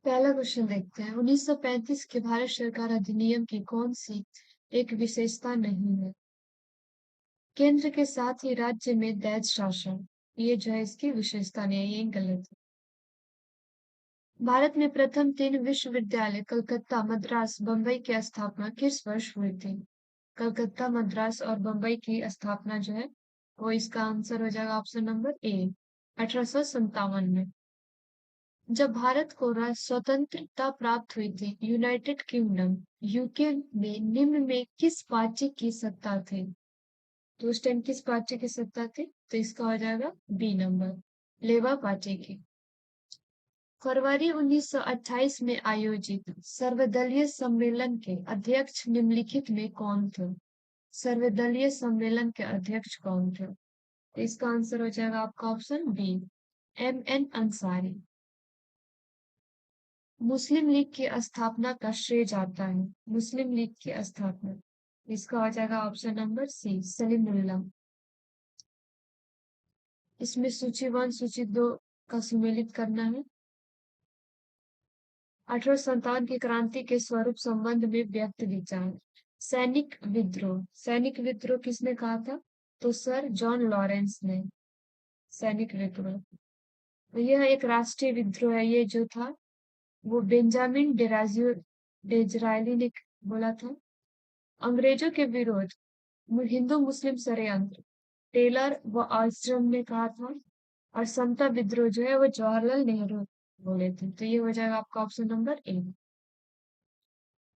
पहला क्वेश्चन देखते हैं। 1935 के भारत सरकार अधिनियम की कौन सी एक विशेषता नहीं है? केंद्र के साथ ही राज्य में दैज शासन, ये जो है इसकी विशेषता नहीं है, ये गलत है। भारत में प्रथम 3 विश्वविद्यालय कलकत्ता, मद्रास, बम्बई की स्थापना किस वर्ष हुई थी? कलकत्ता, मद्रास और बम्बई की स्थापना जो है वो इसका आंसर हो जाएगा ऑप्शन नंबर ए, 1857 में। जब भारत को स्वतंत्रता प्राप्त हुई थी, यूनाइटेड किंगडम यूके में निम्न में किस पार्टी की सत्ता थी? तो उस टाइम किस पार्टी की सत्ता थी? तो इसका हो जाएगा बी नंबर, लेबर पार्टी की। फरवरी 1928 में आयोजित सर्वदलीय सम्मेलन के अध्यक्ष निम्नलिखित में कौन थे? सर्वदलीय सम्मेलन के अध्यक्ष कौन थे? तो इसका आंसर हो जाएगा आपका ऑप्शन बी, एम.एन. अंसारी। मुस्लिम लीग की स्थापना का श्रेय जाता है? मुस्लिम लीग की स्थापना, इसका हो जाएगा ऑप्शन नंबर सी, सलीमुल्लाह। इसमें सूची 1 सूची 2 का सुमेलित करना है। 1857 की क्रांति के स्वरूप संबंध में व्यक्त विचार। सैनिक विद्रोह, सैनिक विद्रोह किसने कहा था? तो सर जॉन लॉरेंस ने। सैनिक विद्रोह, तो यह एक राष्ट्रीय विद्रोह है। ये जो था वो बेंजामिन डेराजियो डेजरायली ने बोला था। अंग्रेजों के विरोध हिंदू मुस्लिम षड्यंत्र, टेलर व आल्स्ट्रॉम ने कहा था। और समता विद्रोह जो है वो जवाहरलाल नेहरू बोले थे। तो ये हो जाएगा आपका ऑप्शन नंबर ए।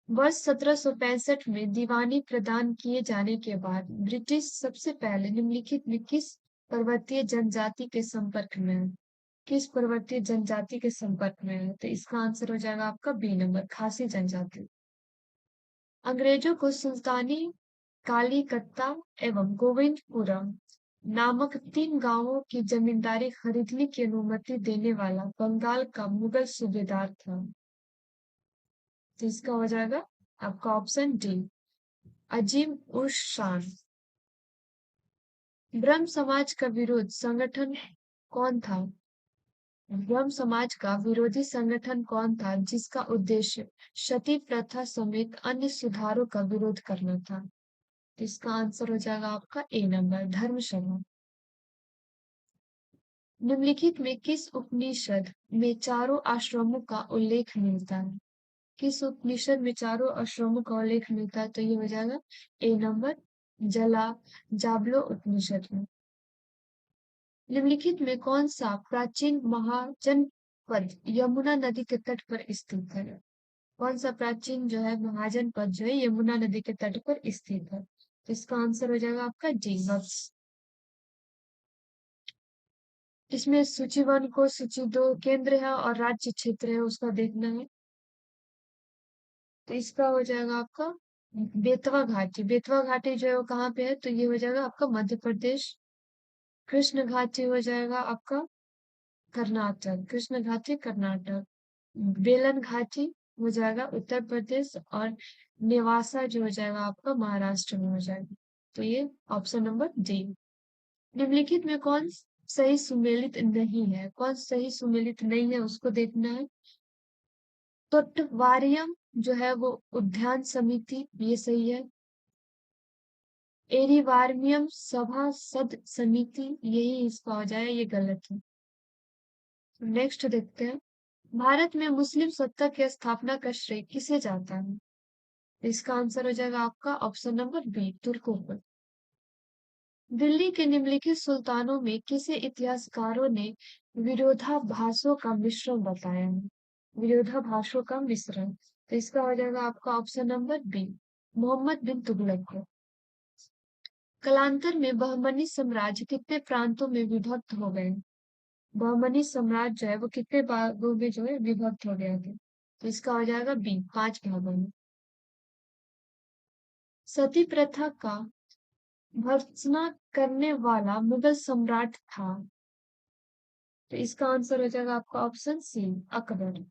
वर्ष 1765 में दीवानी प्रदान किए जाने के बाद ब्रिटिश सबसे पहले निम्नलिखित में किस पर्वतीय जनजाति के संपर्क में है? किस पर्वतीय जनजाति के संपर्क में है? तो इसका आंसर हो जाएगा आपका बी नंबर, खासी जनजाति। अंग्रेजों को सुल्तानी कालीकत्ता एवं गोविंदपुरम नामक 3 गांवों की जमींदारी खरीदने की अनुमति देने वाला बंगाल का मुगल सूबेदार था। तो इसका हो जाएगा आपका ऑप्शन डी, अजीम उर शान। ब्रह्म समाज का विरोध संगठन कौन था? ब्रह्म समाज का विरोधी संगठन कौन था जिसका उद्देश्य सती प्रथा समेत अन्य सुधारों का विरोध करना था? इसका आंसर हो जाएगा आपका ए नंबर, धर्मसभा। निम्नलिखित में किस उपनिषद में चारों आश्रमों का उल्लेख मिलता है? किस उपनिषद में चारों आश्रमों का उल्लेख मिलता है? तो ये हो जाएगा ए नंबर, जला जाबलो उपनिषद में। निम्नलिखित में कौन सा प्राचीन महाजनपद यमुना नदी के तट पर स्थित है? कौन सा प्राचीन जो है महाजनपद जो है यमुना नदी के तट पर स्थित है? तो इसका आंसर हो जाएगा आपका डी, वक्स। इसमें सूची 1 को सूची 2 केंद्र है और राज्य क्षेत्र है उसका देखना है। तो इसका हो जाएगा आपका बेतवा घाटी। बेतवा घाटी जो है वो कहाँ पे है? तो ये हो जाएगा आपका मध्य प्रदेश। कृष्ण घाटी हो जाएगा आपका कर्नाटक, कृष्ण घाटी कर्नाटक। बेलन घाटी हो जाएगा उत्तर प्रदेश और नेवासा जो हो जाएगा आपका महाराष्ट्र में हो जाएगा। तो ये ऑप्शन नंबर डी। निम्नलिखित में कौन सही सुमेलित नहीं है? कौन सही सुमेलित नहीं है उसको देखना है। तोट्टवारियम जो है वो उद्यान समिति, ये सही है। एरिवार्मियम सभासद समिति, यही इसका हो जाए, ये गलत है। नेक्स्ट देखते हैं। भारत में मुस्लिम सत्ता की स्थापना का श्रेय किसे जाता है? इसका आंसर हो जाएगा आपका ऑप्शन नंबर बी, तुर्कों को। दिल्ली के निम्नलिखित सुल्तानों में किसे इतिहासकारों ने विरोधाभासों का मिश्रण बताया है? विरोधाभासों का मिश्रण, तो इसका हो जाएगा आपका ऑप्शन नंबर बी, मोहम्मद बिन तुगलक को। कालांतर में बहमनी साम्राज्य कितने प्रांतों में विभक्त हो गए? बहमनी साम्राज्य जो है वो कितने भागों में जो है विभक्त हो गया था? तो इसका हो जाएगा बी, 5 भागों में। सती प्रथा का भर्त्सना करने वाला मुगल सम्राट था? तो इसका आंसर हो जाएगा आपका ऑप्शन सी, अकबर।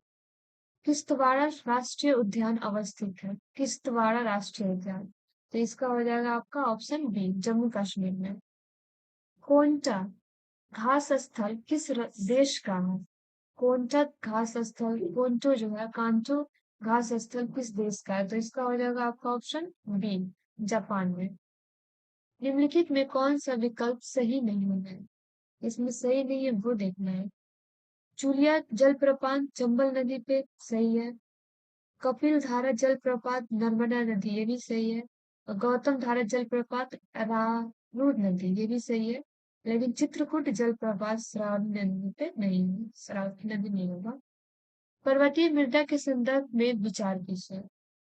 किश्तवाड़ा राष्ट्रीय उद्यान अवस्थित है? किश्तवाड़ा राष्ट्रीय उद्यान, तो इसका हो जाएगा आपका ऑप्शन बी, जम्मू कश्मीर में। कोंटा घास स्थल किस देश का है? कोंचा घास स्थल, कोंचो जो है कांचो घास स्थल किस देश का है? तो इसका हो जाएगा आपका ऑप्शन बी, जापान में। निम्नलिखित में कौन सा विकल्प सही नहीं है? इसमें सही नहीं है वो देखना है। चुलिया जलप्रपात चंबल नदी पे सही है। कपिल धारा जलप्रपात नर्मदा नदी ये भी सही है। और गौतम धारा जलप्रपात रानूर नदी ये भी सही है। लेकिन चित्रकूट जलप्रपात श्रावणी नदी पे नहीं है, श्रावणी नदी नहीं होगा। पर्वतीय मृदा के संदर्भ में विचार कीजिए।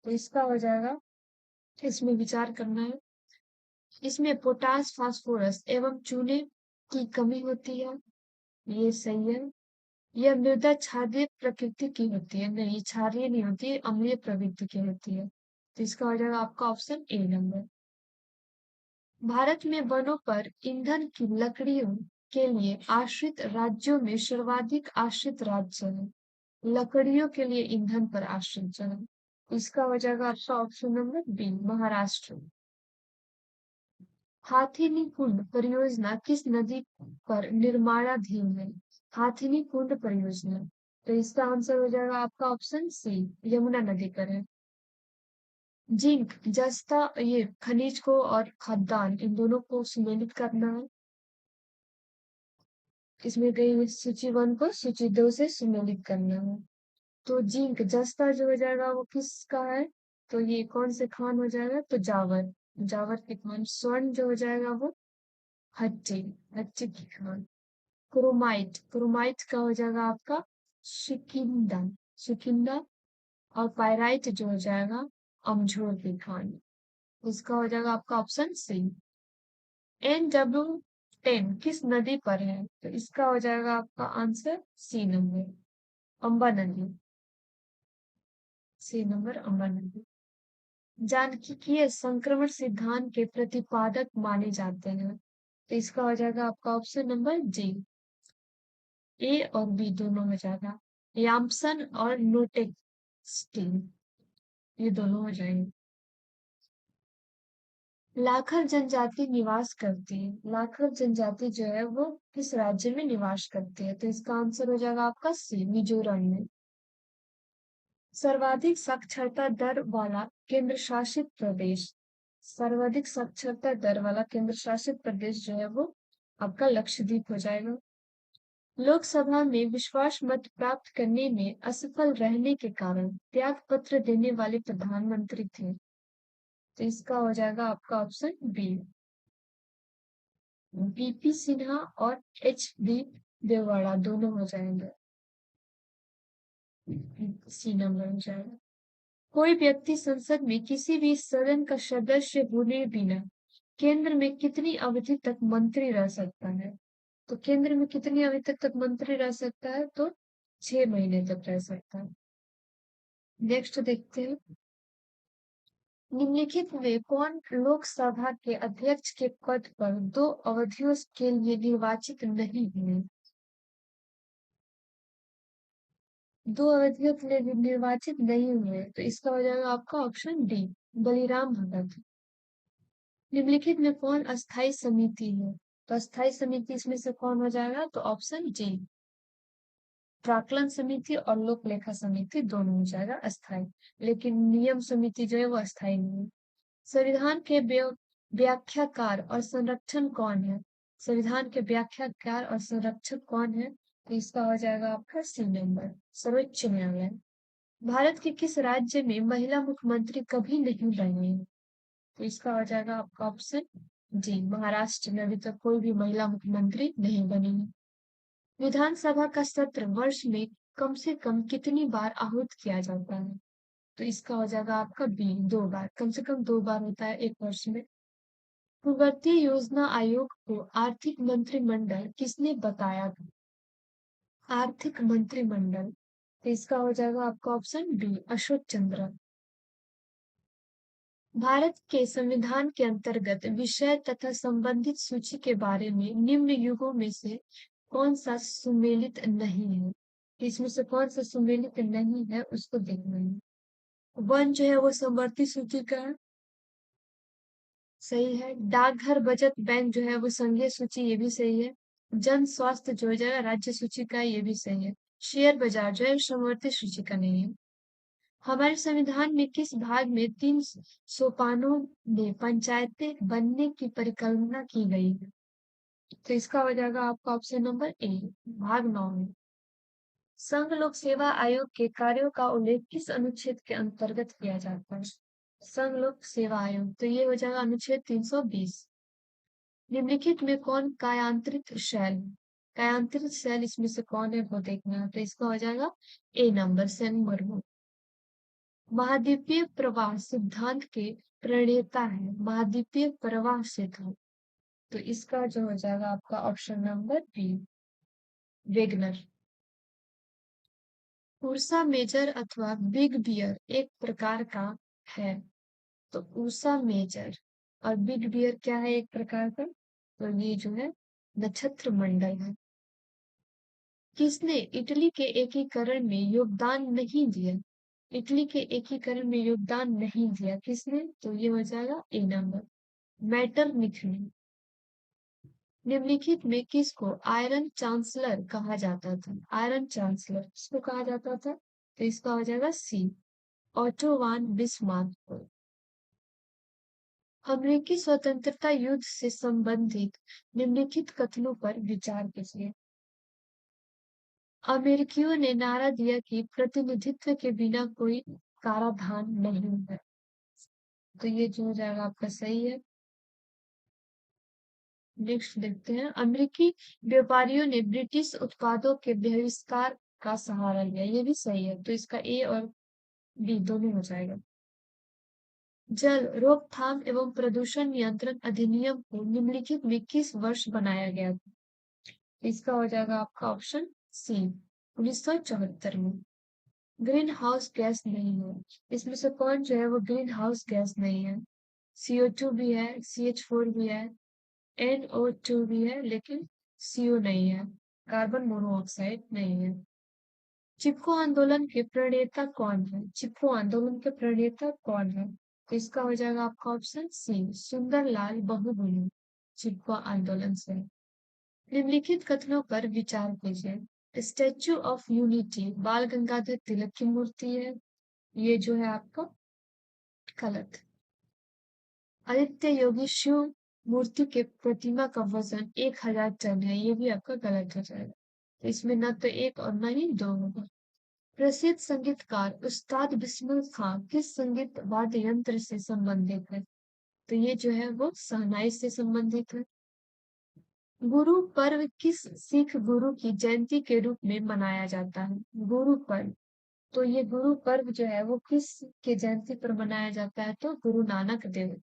तो इसका हो जाएगा, इसमें विचार करना है। इसमें पोटास फास्फोरस एवं चूने की कमी होती है, ये सही है। यह मृदा क्षारीय प्रकृति की होती है, नहीं क्षारीय नहीं होती है, अम्लीय प्रवृत्ति की होती है। तो इसका हो जाएगा आपका ऑप्शन ए नंबर। भारत में वनों पर ईंधन की लकड़ियों के लिए आश्रित राज्यों में सर्वाधिक आश्रित राज्य है, लकड़ियों के लिए ईंधन पर आश्रित जो है। इसका हो जाएगा आपका ऑप्शन नंबर बी, महाराष्ट्र। हाथीनी कुंड परियोजना किस नदी पर निर्माणाधीन है? हाथीनी कुंड परियोजना, तो इसका आंसर हो जाएगा आपका ऑप्शन सी, यमुना नदी पर है। जिंक जस्ता ये खनिज को और खाद्यान्न इन दोनों को सुमेलित करना है। इसमें गई सूची 1 को सूची 2 से सुमेलित करना है। तो जिंक जस्ता जो हो जाएगा वो किसका है? तो ये कौन से खान हो जाएगा? तो जावर, जावर के खान। स्वर्ण जो हो जाएगा वो हट्टी, हट्टी की खान। क्रोमाइट, क्रोमाइट का हो जाएगा आपका शिकिंदा, शिकिंदा। और पायराइट जो हो जाएगा अमझोर की खान। इसका हो जाएगा आपका ऑप्शन सी। NW10 किस नदी पर है? तो इसका हो जाएगा आपका आंसर सी नंबर, अम्बा नदी। सी नंबर अम्बा नदी। जानकीय संक्रमण सिद्धांत के प्रतिपादक माने जाते हैं, तो इसका हो जाएगा आपका ऑप्शन नंबर जी, ए और बी दोनों हो जाएगा। याम्सन और नोटेक्सटी ये दोनों हो जाएंगे। लाखर जनजाति निवास करती है, लाखर जनजाति जो है वो किस राज्य में निवास करती है? तो इसका आंसर हो जाएगा आपका सी, मिजोरम में। सर्वाधिक साक्षरता दर वाला केंद्र शासित प्रदेश, सर्वाधिक साक्षरता दर वाला केंद्र शासित प्रदेश जो है वो आपका लक्षद्वीप हो जाएगा। लोकसभा में विश्वास मत प्राप्त करने में असफल रहने के कारण त्याग पत्र देने वाले प्रधानमंत्री थे, तो इसका हो जाएगा आपका ऑप्शन बी, बीपी सिन्हा और HB देववाड़ा दोनों हो जाएंगे, सी नंबर हो जाएगा। कोई व्यक्ति संसद में किसी भी सदन का सदस्य होने बिना केंद्र में कितनी अवधि तक मंत्री रह सकता है? तो केंद्र में कितनी अवधि तक मंत्री रह सकता है? तो 6 महीने तक रह सकता है। नेक्स्ट देखते हैं, निम्नलिखित में कौन लोकसभा के अध्यक्ष के पद पर 2 अवधियों के लिए निर्वाचित नहीं हुए? 2 अवधियों के लिए निर्वाचित नहीं हुए, तो इसका हो जाएगा आपका ऑप्शन डी, बलिराम भगत। निम्नलिखित में कौन अस्थायी समिति है? तो अस्थायी समिति इसमें से कौन हो जाएगा? तो ऑप्शन जी, प्राक्कलन समिति और लोक लेखा समिति दोनों हो जाएगा अस्थायी, लेकिन नियम समिति जो है वो अस्थायी नहीं है। संविधान के व्याख्याकार और संरक्षण कौन है? संविधान के व्याख्याकार और संरक्षक कौन है? तो इसका हो जाएगा आपका सी नंबर, सर्वोच्च न्यायालय। भारत के किस राज्य में महिला मुख्यमंत्री कभी नहीं बनी है? तो इसका हो जाएगा आपका ऑप्शन जी, महाराष्ट्र में अभी तक कोई भी महिला मुख्यमंत्री नहीं बनी है। विधानसभा का सत्र वर्ष में कम से कम कितनी बार आहूत किया जाता है? तो इसका हो जाएगा आपका बी, 2 बार, कम से कम 2 बार होता है एक वर्ष में। पूर्ववर्ती योजना आयोग को आर्थिक मंत्रिमंडल किसने बताया था? आर्थिक मंत्रिमंडल, तो इसका हो जाएगा आपका ऑप्शन बी, अशोक चंद्र। भारत के संविधान के अंतर्गत विषय तथा संबंधित सूची के बारे में निम्न युगों में से कौन सा सुमेलित नहीं है? इसमें से कौन सा सुमेलित नहीं है उसको देखना है। 1 जो है वो समवर्ती सूची का है, सही है। डाकघर बचत बैंक जो है वो संघीय सूची, ये भी सही है। जन स्वास्थ्य जो हो जाएगा राज्य सूची का है, ये भी सही है। शेयर बाजार जो है समवर्ती सूची का नहीं है। हमारे संविधान में किस भाग में 3 सोपानों में पंचायतें बनने की परिकल्पना की गई है? तो इसका हो जाएगा आपका ऑप्शन नंबर ए, भाग 9 में। संघ लोक सेवा आयोग के कार्यों का उल्लेख किस अनुच्छेद के अंतर्गत किया जाता है? संघ लोक सेवा आयोग, तो ये हो जाएगा अनुच्छेद 320। निम्नलिखित में कौन कायांतरित शैल? कायांतरित शैल इसमें से कौन है वो देखना है, तो इसका हो जाएगा ए नंबर, सेन मुर्मू। महाद्वीपीय प्रवाह सिद्धांत के प्रणेता है, महाद्वीपीय प्रवाह सिद्धांत, तो इसका जो हो जाएगा आपका option number B, Wegener. Ursa Major अथवा बिग बियर एक प्रकार का है, तो उर्सा मेजर और बिग बियर क्या है एक प्रकार का, तो ये जो है नक्षत्र मंडल है। किसने इटली के एकीकरण में योगदान नहीं दिया? इटली के एकीकरण में योगदान नहीं दिया किसने, तो ये हो जाएगा ए नंबर, मैटरनिख ने। निम्नलिखित में किसको आयरन चांसलर कहा जाता था? आयरन चांसलर किसको कहा जाता था, तो इसका हो जाएगा सी, ऑटो वान बिस्मार्क को। अमेरिकी स्वतंत्रता युद्ध से संबंधित निम्नलिखित कथनों पर विचार कीजिए। अमेरिकियों ने नारा दिया कि प्रतिनिधित्व के बिना कोई कराधान नहीं है, तो ये जो हो जाएगा आपका सही है। नेक्स्ट देखते हैं, अमेरिकी व्यापारियों ने ब्रिटिश उत्पादों के बहिष्कार का सहारा लिया, ये भी सही है, तो इसका ए और बी दोनों हो जाएगा। जल रोकथाम एवं प्रदूषण नियंत्रण अधिनियम को निम्नलिखित में किस वर्ष बनाया गया था? इसका हो जाएगा आपका ऑप्शन सी, 1974 में। ग्रीन हाउस गैस नहीं है, इसमें से कौन जो है वो ग्रीन हाउस गैस नहीं है? CO2 भी है, CH4 भी है, NO2 भी है, लेकिन CO नहीं है, कार्बन मोनोऑक्साइड नहीं है। चिपको आंदोलन के प्रणेता कौन है? चिपको आंदोलन के प्रणेता कौन है, तो इसका हो जाएगा आपका ऑप्शन सी, सुंदरलाल बहुगुणा, चिपको आंदोलन से। निम्नलिखित कथनों पर विचार कीजिए। स्टैच्यू ऑफ यूनिटी बाल गंगाधर तिलक की मूर्ति है, ये जो है आपका गलत। आदित्य योगी शिव मूर्ति के प्रतिमा का वजन 1000 टन है, ये भी आपका गलत हो जाएगा, तो इसमें न तो एक और न ही दो होगा। प्रसिद्ध संगीतकार उस्ताद बिस्मिल खां किस संगीत वाद्य यंत्र से संबंधित है, तो ये जो है वो शहनाई से संबंधित है। गुरु पर्व किस सिख गुरु की जयंती के रूप में मनाया जाता है? गुरु पर्व, तो ये गुरु पर्व जो है वो किस के जयंती पर मनाया जाता है, तो गुरु नानक देव।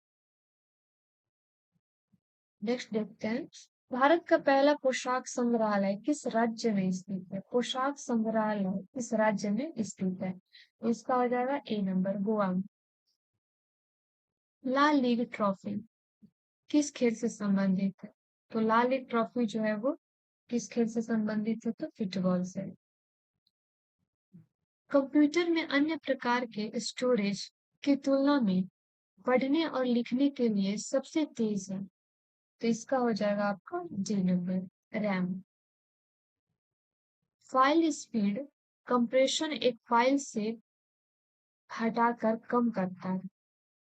नेक्स्ट देखते हैं, भारत का पहला पोशाक संग्रहालय किस राज्य में स्थित है? पोशाक संग्रहालय किस राज्य में स्थित है, इसका हो जाएगा ए नंबर, गोवा में। लाल लीग ट्रॉफी किस खेल से संबंधित है? तो लाल लीग ट्रॉफी जो है वो किस खेल से संबंधित है, तो फुटबॉल से। कंप्यूटर में अन्य प्रकार के स्टोरेज की तुलना में पढ़ने और लिखने के लिए सबसे तेज है, तो इसका हो जाएगा आपका D number, RAM. File speed compression एक फाइल से हटाकर कम करता है,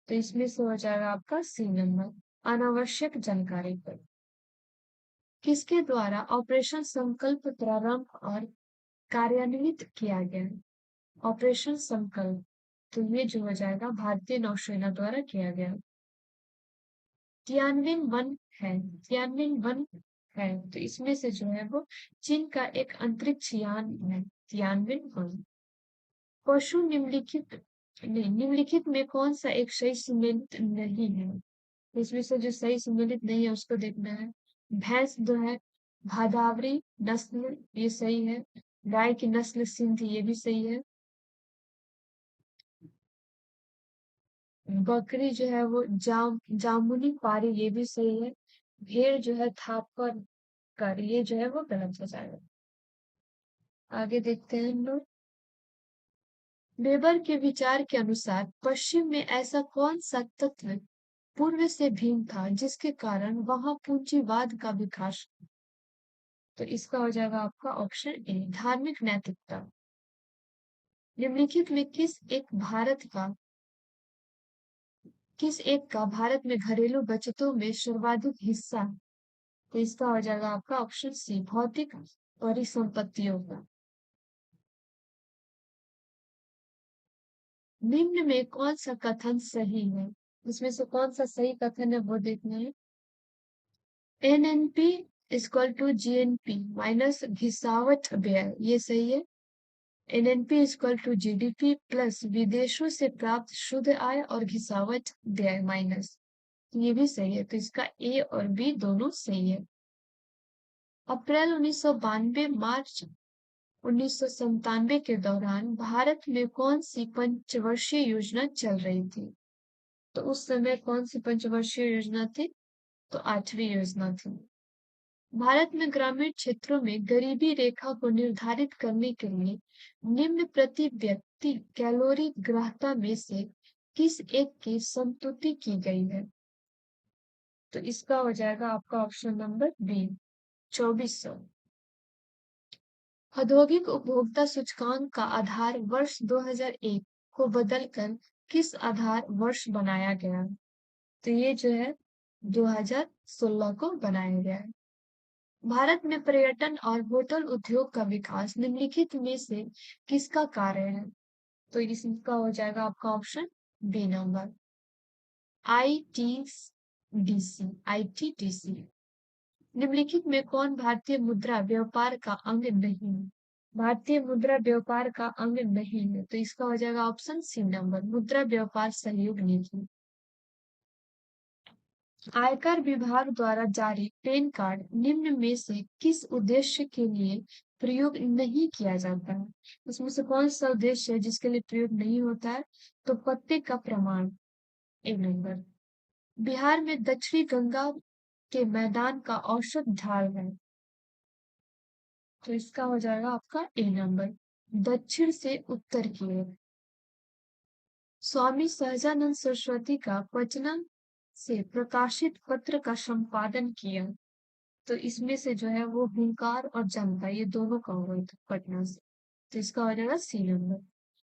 तो इसमें से हो जाएगा आपका सी नंबर, अनावश्यक जानकारी पर। किसके द्वारा ऑपरेशन संकल्प प्रारंभ और कार्यान्वित किया गया? ऑपरेशन संकल्प, तो ये जो हो जाएगा भारतीय नौसेना द्वारा किया गया। तियानवेन वन है, तियानवेन वन है, तो इसमें से जो है वो चीन का एक अंतरिक्ष यान है, तियानवेन वन। पशु निम्नलिखित नहीं, निम्नलिखित में कौन सा एक सही सम्मिलित नहीं है, इसमें से जो सही सम्मिलित नहीं है उसको देखना है। भैंस जो है भादावरी नस्ल, ये सही है। गाय की नस्ल सिंधी, ये भी सही है। बकरी जो है वो जामुनी पारी, ये भी सही है। भेड़ जो है थापर कर, ये जो है वो गलत हो जाएगा। आगे देखते हैं हम लोग, वेबर के विचार के अनुसार पश्चिम में ऐसा कौन सा तत्व पूर्व से भिन्न था जिसके कारण वहां पूंजीवाद का विकास तो इसका हो जाएगा आपका ऑप्शन ए, धार्मिक नैतिकता। निम्नलिखित में किस एक का भारत में घरेलू बचतों में सर्वाधिक हिस्सा है? तो इसका हो जाएगा आपका ऑप्शन सी, भौतिक परिसंपत्तियों का। निम्न में कौन सा कथन सही है? इसमें से कौन सा सही कथन है वो देखना है। NNP equal to GNP minus घिसावट व्यय, ये सही है। NNP equal to GDP plus विदेशों से प्राप्त शुद्ध आय और घिसावट व्यय माइनस, ये भी सही है। तो इसका ए और बी दोनों सही है। अप्रैल 1992 मार्च 1997 के दौरान भारत में कौन सी पंचवर्षीय योजना चल रही थी? तो उस समय कौन सी पंचवर्षीय योजना थी? तो 8वीं योजना थी। भारत में ग्रामीण क्षेत्रों में गरीबी रेखा को निर्धारित करने के लिए निम्न प्रति व्यक्ति कैलोरी ग्राह्यता में से किस एक की संतुति की गई है? तो इसका हो जाएगा आपका ऑप्शन नंबर बी, 2400। औद्योगिक उपभोक्ता सूचकांक का आधार वर्ष 2001 को बदलकर किस आधार वर्ष बनाया गया? तो ये जो है 2016 को बनाया गया है। भारत में पर्यटन और होटल उद्योग का विकास निम्नलिखित में से किसका कार्य है? तो इसका हो जाएगा आपका ऑप्शन बी नंबर, आईटीडीसी। निम्नलिखित में कौन भारतीय मुद्रा व्यापार का अंग नहीं है? भारतीय मुद्रा व्यापार का अंग नहीं है, तो इसका हो जाएगा ऑप्शन सी नंबर, मुद्रा व्यापार सहयोग नीति। आयकर विभाग द्वारा जारी पैन कार्ड निम्न में से किस उद्देश्य के लिए प्रयोग नहीं किया जाता है? इसमें से कौन सा उद्देश्य है जिसके लिए प्रयोग नहीं होता है? तो पत्ते का प्रमाण, एक नंबर। बिहार में दक्षिणी गंगा के मैदान का औसत ढाल है, तो इसका हो जाएगा आपका ए नंबर, दक्षिण से उत्तर की ओर। स्वामी सहजानंद सरस्वती का पटना से प्रकाशित पत्र का संपादन किया, तो इसमें से जो है वो हुंकार और जनता, ये दोनों का हुआ था पटना से, तो इसका हो जाएगा सी नंबर।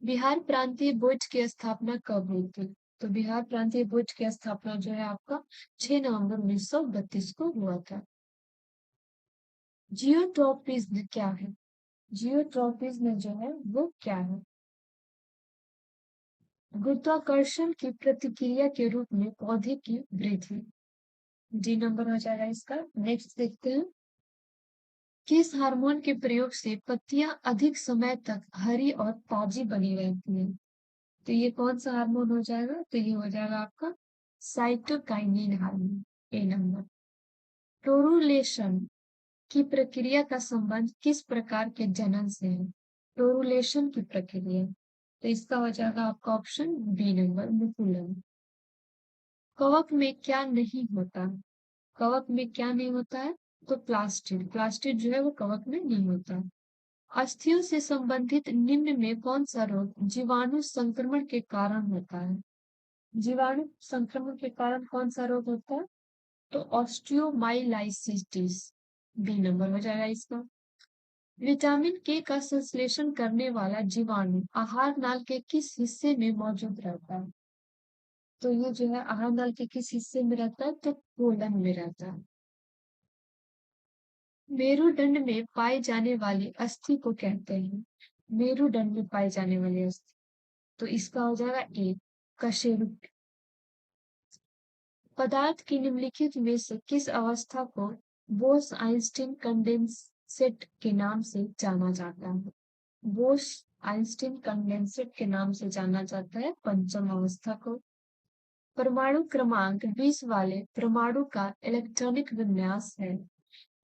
बिहार प्रांतीय बोर्ड की स्थापना कब हुई थी? तो बिहार प्रांतीय बोर्ड की स्थापना जो है आपका 6 नवंबर 1932 को हुआ था। जियोट्रॉपिज्म क्या है? जियोट्रॉपिज्म जो है वो क्या है? गुरुत्वाकर्षण की प्रतिक्रिया के रूप में पौधे की वृद्धि, डी नंबर हो जाएगा इसका। नेक्स्ट देखते हैं, किस हार्मोन के प्रयोग से पत्तियां अधिक समय तक हरी और ताजी बनी रहती हैं? तो ये कौन सा हार्मोन हो जाएगा? तो ये हो जाएगा आपका साइटोकाइनिन हार्मोन, ए नंबर। टोरुलेशन की प्रक्रिया का संबंध किस प्रकार के जनन से है? टोरुलेशन की प्रक्रिया, तो इसका हो जाएगा आपका ऑप्शन बी नंबर, मुकुलन। कवक में क्या नहीं होता? कवक में क्या नहीं होता है? तो प्लास्टिड जो है वो कवक में नहीं होता। अस्थियों से संबंधित निम्न में कौन सा रोग जीवाणु संक्रमण के कारण होता है? जीवाणु संक्रमण के कारण कौन सा रोग होता है? तो ऑस्टियोमाइलाइसिस, बी नंबर हो जाएगा इसका। विटामिन के का संश्लेषण करने वाला जीवाणु आहार नाल के किस हिस्से में मौजूद रहता है? तो ये जो है आहार नाल के किस हिस्से में रहता है? तो कोलन में रहता है। मेरुदंड में पाई जाने वाली अस्थि को कहते हैं? मेरुदंड में पाई जाने वाली अस्थि, तो इसका हो जाएगा ए, कशेरुक। पदार्थ की निम्नलिखित में से किस अवस्था को बोस आइंस्टीन कंडेंसेट के नाम से जाना जाता है? बोस आइंस्टीन कंडेंसेट के नाम से जाना जाता है पंचम अवस्था को। परमाणु क्रमांक 20 वाले परमाणु का इलेक्ट्रॉनिक विन्यास है,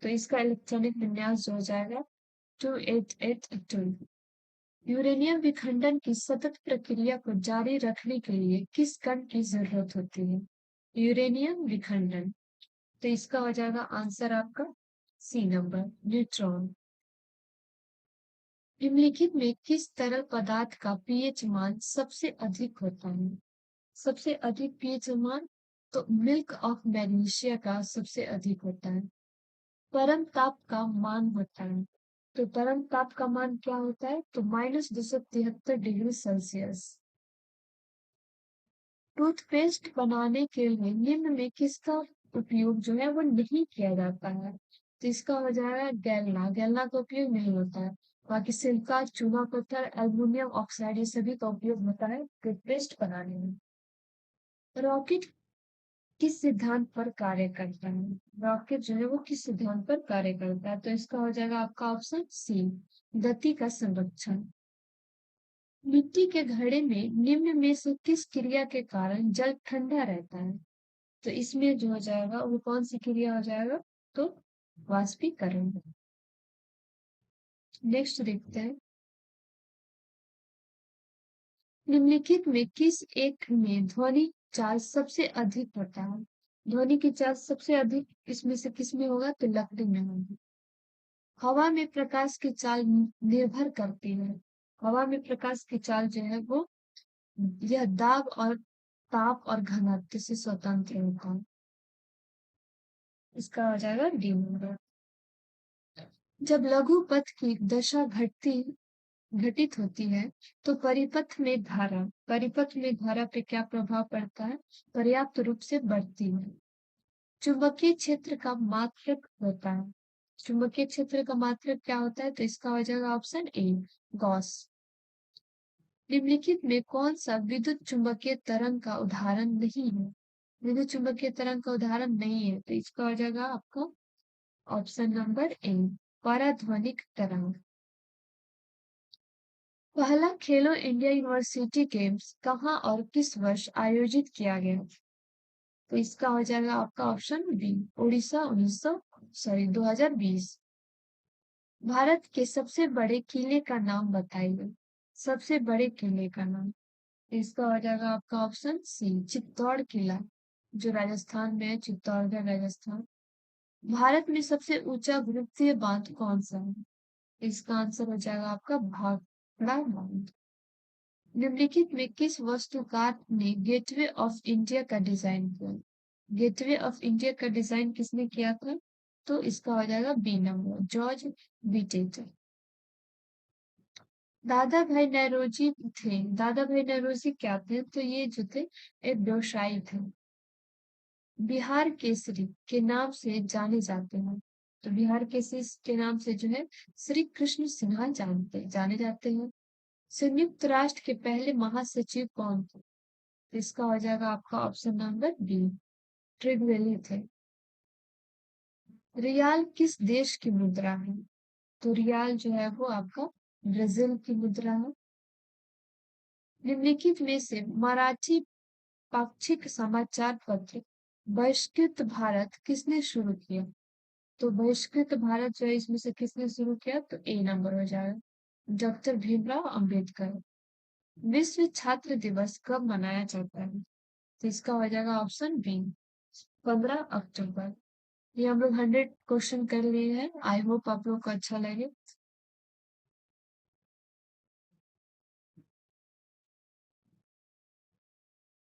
तो इसका इलेक्ट्रॉनिक विन्यास जो हो जाएगा 2882। यूरेनियम विखंडन की सतत प्रक्रिया को जारी रखने के लिए किस कण की जरूरत होती है? यूरेनियम विखंडन, तो इसका हो जाएगा आंसर आपका सी नंबर, न्यूट्रॉन। निम्नलिखित में किस तरल पदार्थ का पीएच मान सबसे अधिक होता है? सबसे अधिक पीएच मान, तो मिल्क ऑफ मैग्नीशिया का सबसे अधिक होता है। परम ताप का मान होता है। तो परम ताप का मान क्या होता है? तो -273 डिग्री सेल्सियस। टूथपेस्ट बनाने के लिए निम्न में किसका उपयोग जो है वो नहीं किया जाता है? तो इसका हो जाएगा गैल्ना। गैल्ना का उपयोग नहीं होता है। बाकी सिलिका, चूना पत्थर, एल्युमिनियम ऑक्साइड, ये सभी का उपयोग होता है टूथपेस्ट बनाने में। रॉकेट किस सिद्धांत पर कार्य करता है? रॉकेट जो है वो किस सिद्धांत पर कार्य करता है? तो इसका हो जाएगा आपका ऑप्शन सी, गति का संरक्षण। मिट्टी के घड़े में निम्न में से किस क्रिया के कारण जल ठंडा रहता है? तो इसमें जो हो जाएगा वो कौन सी क्रिया हो जाएगा? तो वाष्पीकरण। नेक्स्ट देखते हैं, निम्नलिखित में किस एक में ध्वनि चार्ज सबसे अधिक होता है? ध्वनि की चार्ज सबसे अधिक इसमें से किस में होगा? तो लकड़ी में होगी। हवा में प्रकाश की चाल निर्भर करती है। हवा में प्रकाश की चाल जो है वो यह दाब और ताप और घनत्व से स्वतंत्र होता है। इसका हो जाएगा डी नंबर। जब लघु पथ की दशा घटित होती है तो परिपथ में धारा पे क्या प्रभाव पड़ता है? पर्याप्त रूप से बढ़ती है। चुंबकीय क्षेत्र का मात्रक होता है। चुंबकीय क्षेत्र का मात्रक क्या होता है? तो इसका हो जाएगा ऑप्शन ए, गॉस। निम्नलिखित में कौन सा विद्युत चुंबकीय तरंग का उदाहरण नहीं है? विद्युत चुंबकीय तरंग का उदाहरण नहीं है, तो इसका हो जाएगा आपका ऑप्शन नंबर ए, पराध्वनिक तरंग। पहला खेलो इंडिया यूनिवर्सिटी गेम्स कहाँ और किस वर्ष आयोजित किया गया? तो इसका हो जाएगा आपका ऑप्शन बी, उड़ीसा 2020। भारत के सबसे बड़े किले का नाम बताइए। सबसे बड़े किले का नाम। इसका हो जाएगा आपका ऑप्शन सी, चित्तौड़ किला, जो राजस्थान में है, चित्तौड़गढ़ राजस्थान। भारत में सबसे ऊंचा गुरुत्वीय बांध कौन सा है? इसका आंसर हो जाएगा आपका भाखड़ा बांध। निम्नलिखित में किस वास्तुकार ने गेटवे ऑफ इंडिया का डिजाइन किया? गेटवे ऑफ इंडिया का डिजाइन किसने किया था? तो इसका हो जाएगा बी नंबर, जॉर्ज विटेकर। दादा भाई नौरोजी थे। दादा भाई नौरोजी क्या थे? तो ये जो थे एक व्यवसायी थे। बिहार केसरी के नाम से जाने जाते हैं। तो बिहार केसरी के नाम से जो है श्री कृष्ण सिन्हा जाने जाते हैं। संयुक्त राष्ट्र के पहले महासचिव कौन थे? तो इसका हो जाएगा आपका ऑप्शन नंबर बी, ट्रिगवेली थे। रियाल किस देश की मुद्रा है? तो रियाल जो है वो आपका ब्राजील की मुद्रा है। निम्नलिखित में से मराठी पाक्षिक समाचार पत्र बहिष्कृत भारत किसने शुरू किया? तो बहिष्कृत भारत जो है इसमें से किसने शुरू किया? तो ए नंबर हो जाएगा, डॉक्टर भीमराव अंबेडकर। विश्व छात्र दिवस कब मनाया जाता है? तो इसका हो जाएगा ऑप्शन बी, 15 अक्टूबर। ये हम लोग 100 क्वेश्चन कर लिए हैं। आई होप आप लोग को अच्छा लगे।